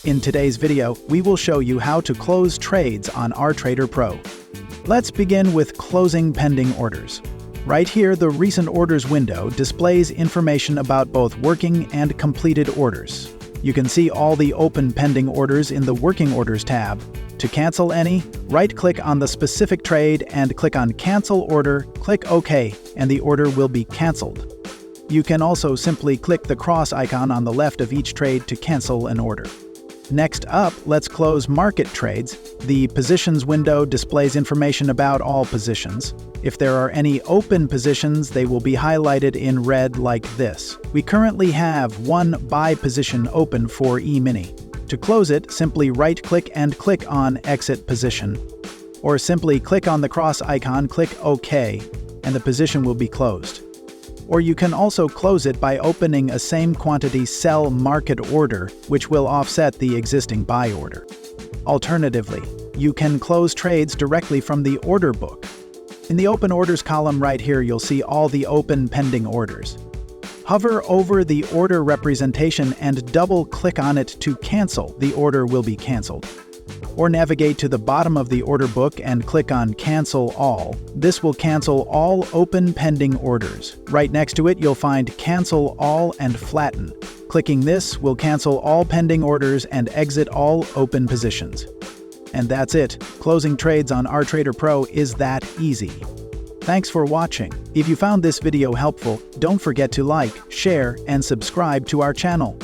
In today's video, we will show you how to close trades on RTrader Pro. Let's begin with closing pending orders. Right here, the recent orders window displays information about both working and completed orders. You can see all the open pending orders in the Working Orders tab. To cancel any, right-click on the specific trade and click on Cancel Order, click OK, and the order will be canceled. You can also simply click the cross icon on the left of each trade to cancel an order. Next up, let's close market trades. The Positions window displays information about all positions. If there are any open positions, they will be highlighted in red like this. We currently have one buy position open for E-mini. To close it, simply right-click and click on Exit Position. Or simply click on the cross icon, click OK, and the position will be closed. Or you can also close it by opening a same quantity sell market order, which will offset the existing buy order. Alternatively, you can close trades directly from the order book. In the Open Orders column right here, you'll see all the open pending orders. Hover over the order representation and double-click on it to cancel. The order will be canceled. Or navigate to the bottom of the order book and click on Cancel All. This will cancel all open pending orders. Right next to it, you'll find Cancel All and Flatten. Clicking this will cancel all pending orders and exit all open positions. And that's it. Closing trades on RTrader Pro is that easy. Thanks for watching. If you found this video helpful, don't forget to like, share, and subscribe to our channel.